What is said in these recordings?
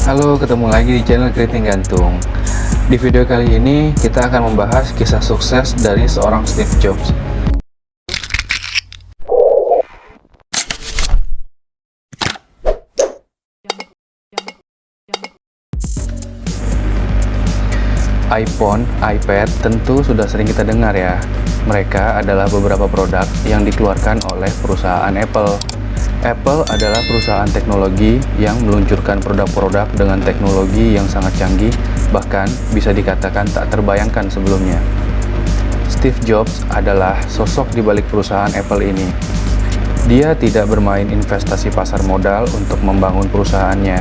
Halo, ketemu lagi di channel Keriting Gantung. Di video kali ini kita akan membahas kisah sukses dari seorang Steve Jobs. iPhone, iPad tentu sudah sering kita dengar ya. Mereka adalah beberapa produk yang dikeluarkan oleh perusahaan Apple. Apple adalah perusahaan teknologi yang meluncurkan produk-produk dengan teknologi yang sangat canggih, bahkan bisa dikatakan tak terbayangkan sebelumnya. Steve Jobs adalah sosok di balik perusahaan Apple ini. Dia tidak bermain investasi pasar modal untuk membangun perusahaannya,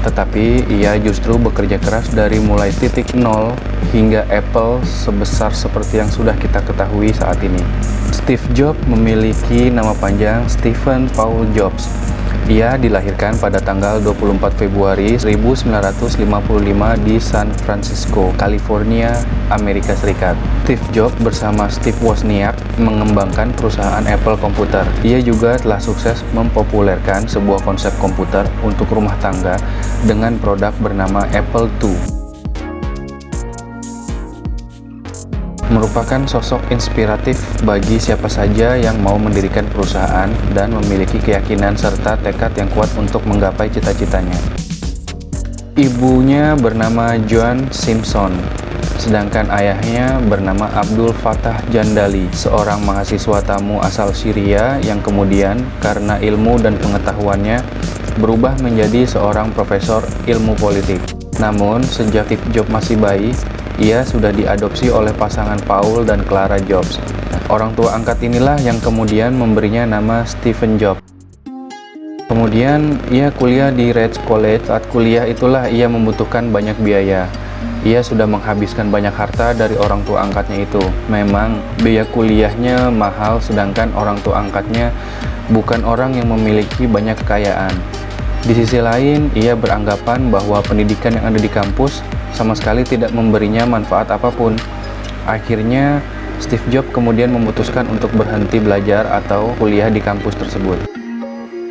tetapi ia justru bekerja keras dari mulai titik nol hingga Apple sebesar seperti yang sudah kita ketahui saat ini. Steve Jobs memiliki nama panjang Stephen Paul Jobs. Ia dilahirkan pada tanggal 24 Februari 1955 di San Francisco, California, Amerika Serikat. Steve Jobs bersama Steve Wozniak mengembangkan perusahaan Apple Komputer. Ia juga telah sukses mempopulerkan sebuah konsep komputer untuk rumah tangga dengan produk bernama Apple II. Merupakan sosok inspiratif bagi siapa saja yang mau mendirikan perusahaan dan memiliki keyakinan serta tekad yang kuat untuk menggapai cita-citanya. Ibunya bernama Joan Simpson, sedangkan ayahnya bernama Abdul Fattah Jandali, seorang mahasiswa tamu asal Syria yang kemudian karena ilmu dan pengetahuannya berubah menjadi seorang profesor ilmu politik. Namun, sejak Steve Jobs masih bayi, ia sudah diadopsi oleh pasangan Paul dan Clara Jobs. Orang tua angkat inilah yang kemudian memberinya nama Stephen Jobs. Kemudian ia kuliah di Reed College. Saat kuliah itulah ia membutuhkan banyak biaya. Ia sudah menghabiskan banyak harta dari orang tua angkatnya itu. Memang biaya kuliahnya mahal, sedangkan orang tua angkatnya bukan orang yang memiliki banyak kekayaan. Di sisi lain, ia beranggapan bahwa pendidikan yang ada di kampus sama sekali tidak memberinya manfaat apapun. Akhirnya, Steve Jobs kemudian memutuskan untuk berhenti belajar atau kuliah di kampus tersebut.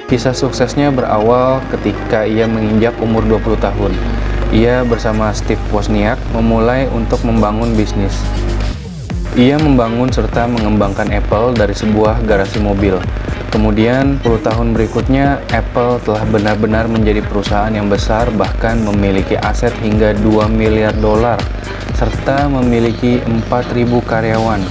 Kisah suksesnya berawal ketika ia menginjak umur 20 tahun. Ia bersama Steve Wozniak memulai untuk membangun bisnis. Ia membangun serta mengembangkan Apple dari sebuah garasi mobil. Kemudian, 10 tahun berikutnya, Apple telah benar-benar menjadi perusahaan yang besar, bahkan memiliki aset hingga 2 miliar dolar, serta memiliki 4.000 karyawan.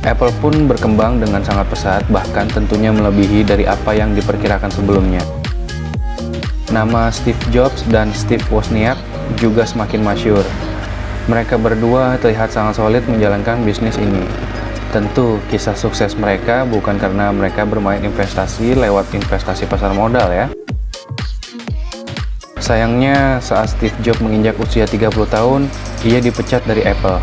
Apple pun berkembang dengan sangat pesat, bahkan tentunya melebihi dari apa yang diperkirakan sebelumnya. Nama Steve Jobs dan Steve Wozniak juga semakin masyhur. Mereka berdua terlihat sangat solid menjalankan bisnis ini. Tentu, kisah sukses mereka bukan karena mereka bermain investasi lewat investasi pasar modal ya. Sayangnya, saat Steve Jobs menginjak usia 30 tahun, ia dipecat dari Apple.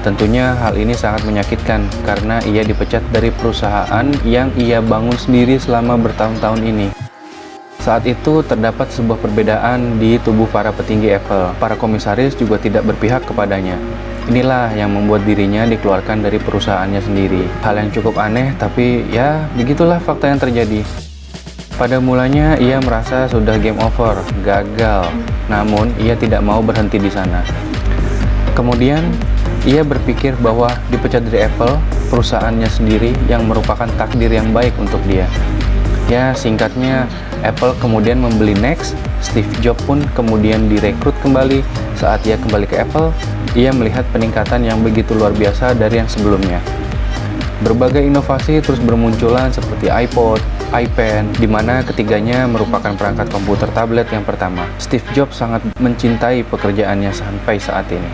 Tentunya hal ini sangat menyakitkan karena ia dipecat dari perusahaan yang ia bangun sendiri selama bertahun-tahun ini. Saat itu terdapat sebuah perbedaan di tubuh para petinggi Apple. Para komisaris juga tidak berpihak kepadanya. Inilah yang membuat dirinya dikeluarkan dari perusahaannya sendiri. Hal yang cukup aneh, tapi ya begitulah fakta yang terjadi. Pada mulanya ia merasa sudah game over, gagal. Namun ia tidak mau berhenti di sana. Kemudian ia berpikir bahwa dipecat dari Apple, perusahaannya sendiri yang merupakan takdir yang baik untuk dia. Ya, singkatnya, Apple kemudian membeli Next. Steve Jobs pun kemudian direkrut kembali. Saat ia kembali ke Apple, ia melihat peningkatan yang begitu luar biasa dari yang sebelumnya. Berbagai inovasi terus bermunculan seperti iPod, iPad, di mana ketiganya merupakan perangkat komputer tablet yang pertama. Steve Jobs sangat mencintai pekerjaannya sampai saat ini.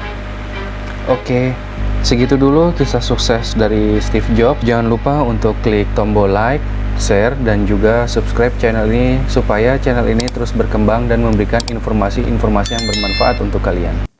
Oke, segitu dulu kisah sukses dari Steve Jobs. Jangan lupa untuk klik tombol like, share, dan juga subscribe channel ini supaya channel ini terus berkembang dan memberikan informasi-informasi yang bermanfaat untuk kalian.